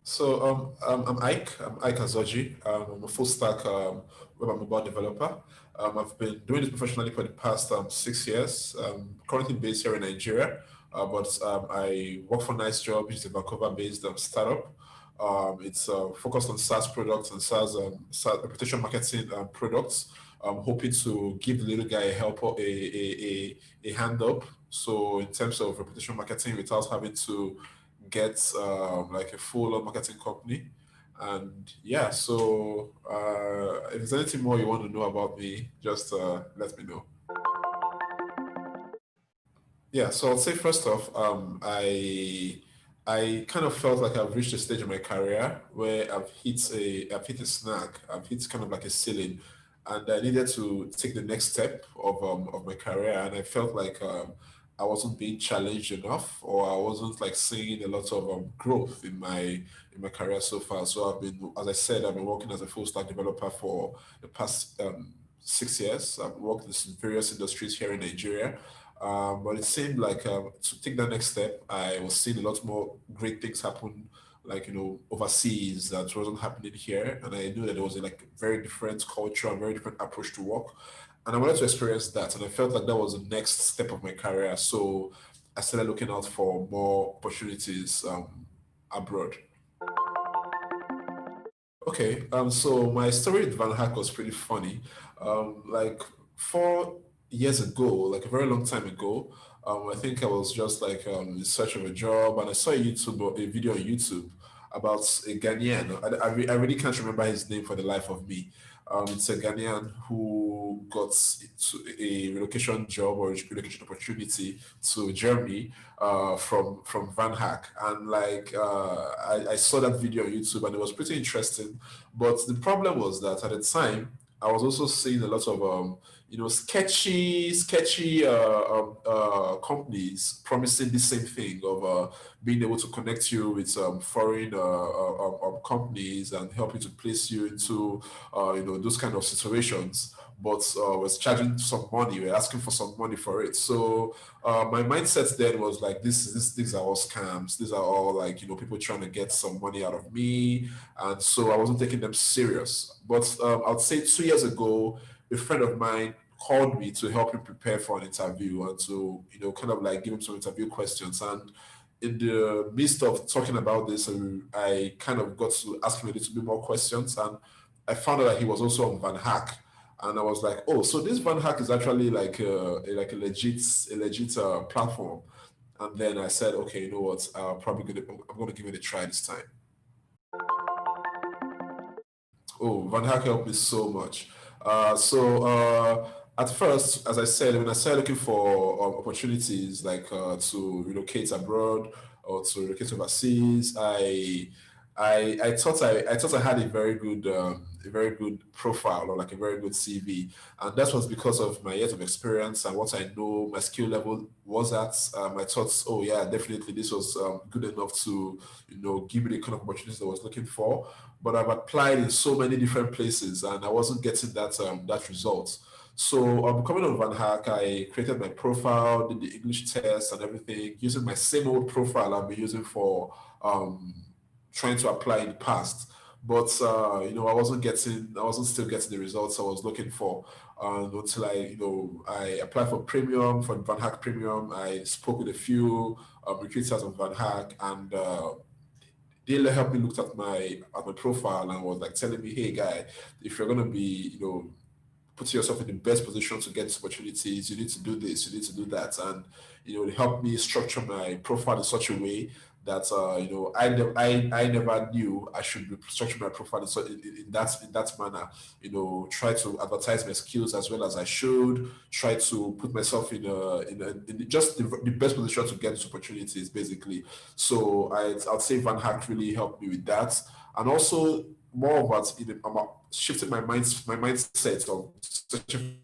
I'm Ike Azoji. I'm a full stack web and mobile developer. I've been doing this professionally for the past 6 years. Currently based here in Nigeria, but I work for Nice Job, which is a Vancouver-based startup. It's focused on SaaS products and SaaS reputation marketing products. I'm hoping to give the little guy a help, a hand up. So in terms of reputation marketing, without having to get like a full-on marketing company. And yeah, so if there's anything more you want to know about me, just let me know. Yeah, so I'll say first off, I kind of felt like I've reached a stage in my career where I've hit a snag, I've hit kind of like a ceiling, and I needed to take the next step of my career, and I felt like I wasn't being challenged enough, or I wasn't like seeing a lot of growth in my career so far. So I've been, as I said, I've been working as a full stack developer for the past 6 years. I've worked in various industries here in Nigeria, but it seemed like to take that next step, I was seeing a lot more great things happen, like overseas that wasn't happening here, and I knew that there was a like very different culture and very different approach to work, and I wanted to experience that, and I felt like that was the next step of my career. So I started looking out for more opportunities abroad. Okay, so my story with VanHack was pretty funny. Like 4 years ago, like a very long time ago, I think I was just like in search of a job, and I saw a video on YouTube about a Ghanaian. I really can't remember his name for the life of me. It's a Ghanaian who got a relocation job or a relocation opportunity to Germany from VanHack, and like I saw that video on YouTube, and it was pretty interesting. But the problem was that at the time, I was also seeing a lot of sketchy companies promising the same thing of being able to connect you with foreign companies and help you to place you into those kind of situations. But was charging some money, we're asking for some money for it. So my mindset then was like, these are all scams. These are all like people trying to get some money out of me, and so I wasn't taking them serious. But I'd say 2 years ago, a friend of mine called me to help him prepare for an interview and to kind of like give him some interview questions. And in the midst of talking about this, I kind of got to ask him a little bit more questions, and I found out that he was also on VanHack. And I was like, oh, so this VanHack is actually like a legit platform. And then I said, okay, you know what? I'm gonna give it a try this time. Oh, VanHack helped me so much. At first, as I said, when I started looking for opportunities like to relocate abroad or to relocate overseas, I thought I had a very good profile, or like a very good CV, and that was because of my years of experience and what I know my skill level was at. I thought, oh yeah, definitely this was good enough to give me the kind of opportunities I was looking for. But I've applied in so many different places, and I wasn't getting that result. So coming on VanHack, I created my profile, did the English test and everything, using my same old profile I've been using for um, trying to apply in the past. But I wasn't still getting the results I was looking for. Until I applied for Premium, for VanHack Premium. I spoke with a few recruiters on VanHack, and they helped me looked at my profile and was like telling me, hey guy, if you're gonna be, put yourself in the best position to get opportunities, you need to do this, you need to do that. And it helped me structure my profile in such a way that I never knew I should be structuring my profile in that manner. Try to advertise my skills as well as I should. Try to put myself in just the best position to get these opportunities, basically. So I'd say VanHack really helped me with that, and also more about shifting my mindset of searching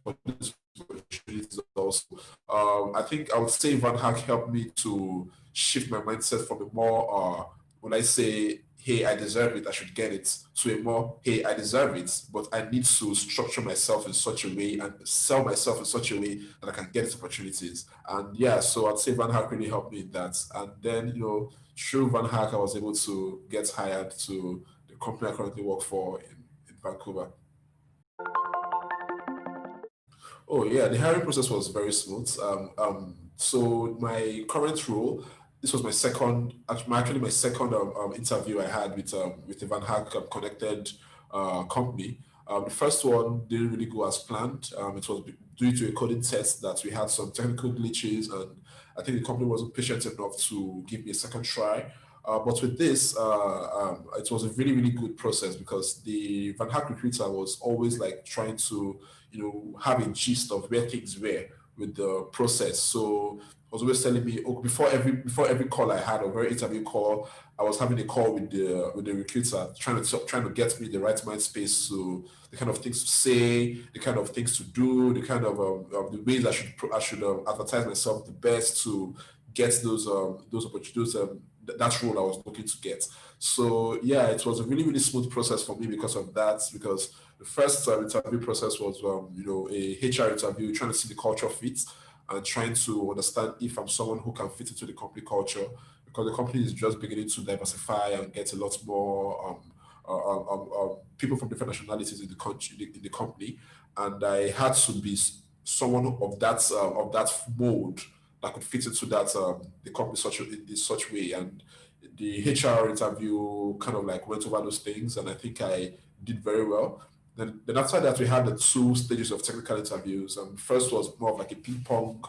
for these opportunities also. I think I would say VanHack helped me to shift my mindset from a more, when I say hey, I deserve it, I should get it, to a more, hey, I deserve it, but I need to structure myself in such a way and sell myself in such a way that I can get opportunities. And yeah, so I'd say VanHack really helped me in that. And then, through VanHack, I was able to get hired to the company I currently work for in Vancouver. Oh yeah, the hiring process was very smooth. So my current role, this was my second, actually my second interview I had with the Van Hack connected company. The first one didn't really go as planned. It was due to a coding test that we had some technical glitches, and I think the company wasn't patient enough to give me a second try. But with this, it was a really, really good process because the Van Hack recruiter was always like trying to have a gist of where things were with the process. So was always telling me, oh, before every call I had, or every interview call, I was having a call with the recruiter, trying to get me the right mind space, so the kind of things to say, the kind of things to do, the kind of the ways I should advertise myself the best to get those opportunities, that role I was looking to get. So yeah, it was a really, really smooth process for me because of that. Because the first interview process was a HR interview, trying to see the culture fit and trying to understand if I'm someone who can fit into the company culture, because the company is just beginning to diversify and get a lot more people from different nationalities in the country, in the company, and I had to be someone of that mold that could fit into that the company in such way. And the HR interview kind of like went over those things, and I think I did very well. Then after that, we had the two stages of technical interviews. First was more of like a ping pong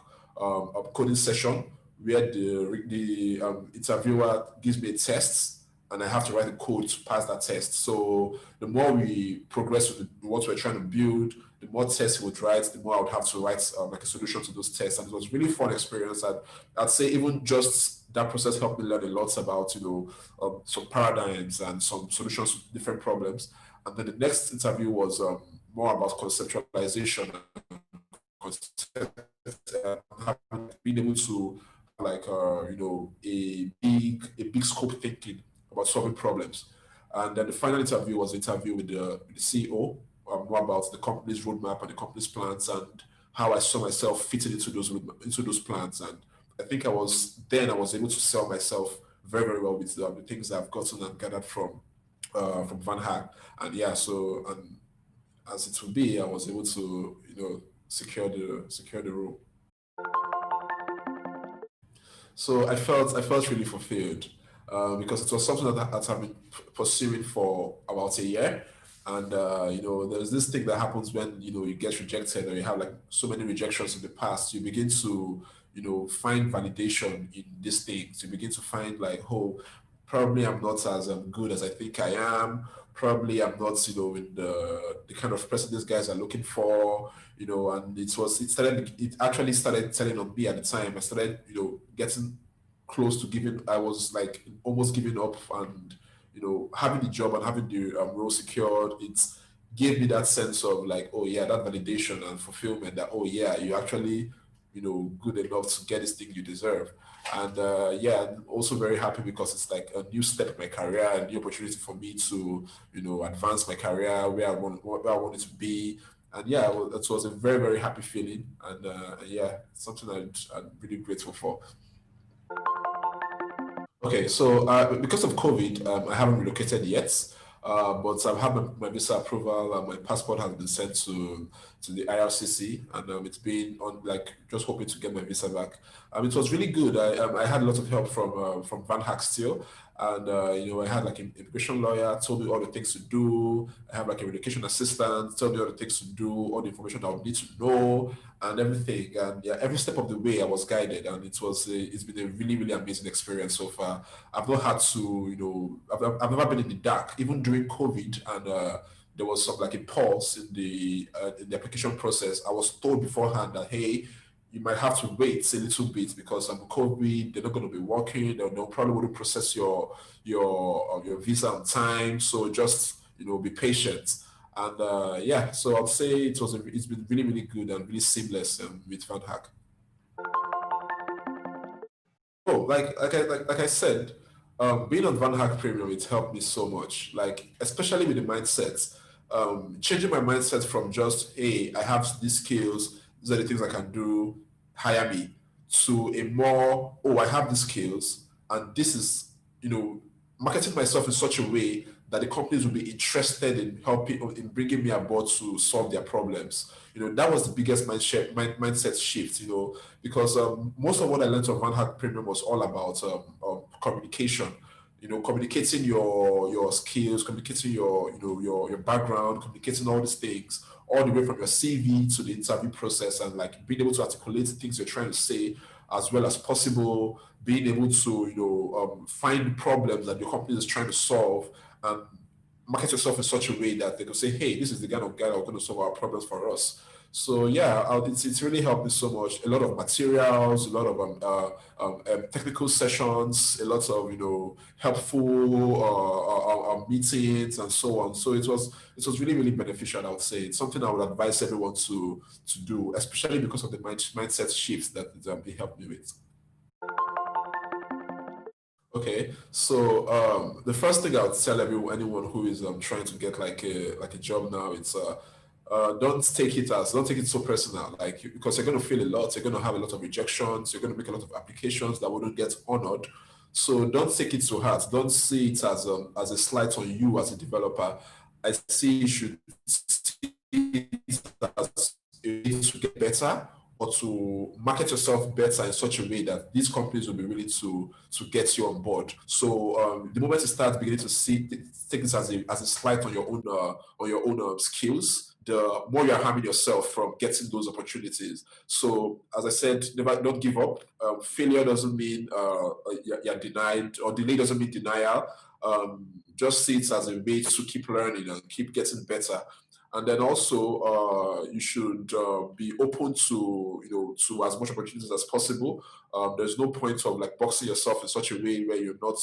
coding session where the interviewer gives me a test and I have to write a code to pass that test. So the more we progress with what we're trying to build, the more tests he would write, the more I would have to write like a solution to those tests. And it was really fun experience. And I'd say even just that process helped me learn a lot about some paradigms and some solutions to different problems. And then the next interview was more about conceptualization, being able to like a big scope thinking about solving problems. And then the final interview was the interview with the CEO, more about the company's roadmap and the company's plans and how I saw myself fitting into those plans. And I think I was able to sell myself very, very well with the things I've gotten and gathered from Van Hack. And yeah, so and as it would be, I was able to secure the role. So I felt really fulfilled because it was something that I've been pursuing for about a year. And there's this thing that happens when you get rejected or you have like so many rejections in the past. You begin to find validation in these things. You begin to find like, oh, probably I'm not as good as I think I am. Probably I'm not in the kind of person these guys are looking for. And it actually started telling on me at the time. I started getting close to giving. I was like almost giving up, and having the job and having the role secured, it gave me that sense of like, oh yeah, that validation and fulfillment, that oh yeah, you actually good enough to get this thing you deserve. And yeah, I'm also very happy because it's like a new step in my career, a new opportunity for me to advance my career where I wanted to be. And yeah, well, it was a very, very happy feeling. And yeah, it's something I'm really grateful for. Okay, so because of COVID, I haven't relocated yet, but I've had my visa approval and my passport has been sent to the IRCC, and it's been on like just hoping to get my visa back. It was really good. I had a lot of help from Van Hack still, and I had like an immigration lawyer told me all the things to do. I have like a relocation assistant told me all the things to do, all the information I would need to know, and everything. And yeah, every step of the way I was guided, and it's been a really, really amazing experience so far. I've not had to, I've never been in the dark, even during COVID, and there was some like a pause in the application process. I was told beforehand that hey, you might have to wait a little bit because COVID, they're not going to be working. They'll probably want to process your visa on time. So just be patient. And yeah, so I'd say it's been really, really good and really seamless with VanHack. Oh, like I said, Being on VanHack Premium, it helped me so much. Like, especially with the mindset, changing my mindset from just, hey, I have these skills, these are the things I can do, hire me, to a more, oh, I have these skills, and this is, marketing myself in such a way that the companies will be interested in helping, in bringing me aboard to solve their problems. That was the biggest mindset shift, because most of what I learned on VanHack Premium was all about communication. Communicating your skills, communicating your background, communicating all these things, all the way from your CV to the interview process, and like being able to articulate things you're trying to say as well as possible, being able to find problems that your company is trying to solve, and market yourself in such a way that they can say, hey, this is the kind of guy that's going to solve our problems for us. So yeah, it's really helped me so much. A lot of materials, a lot of technical sessions, a lot of helpful meetings and so on. So it was really really beneficial. I would say it's something I would advise everyone to do, especially because of the mindset shifts that it helped me with. Okay, so the first thing I would tell anyone who is trying to get like a job now, it's don't take it so personal, like because you're going to feel a lot, you're going to have a lot of rejections, you're going to make a lot of applications that wouldn't get honored. So don't take it to heart. Don't see it as a slight on you as a developer. I see you should see it as a way to get better or to market yourself better in such a way that these companies will be willing to get you on board. So the moment you start beginning to take this as a slight on your own skills, the more you're harming yourself from getting those opportunities. So as I said, never don't give up. Failure doesn't mean you're denied, or delay doesn't mean denial. Just see it as a way to keep learning and keep getting better. And then also, you should be open to to as much opportunities as possible. There's no point of like boxing yourself in such a way where you're not,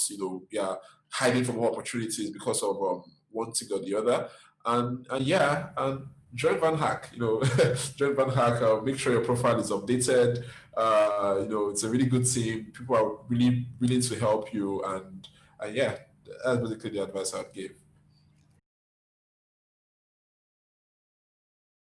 yeah, hiding from more opportunities because of one thing or the other. And yeah, and join VanHack. Join VanHack. Make sure your profile is updated. It's a really good team. People are really willing to help you, and yeah, that's basically the advice I'd give.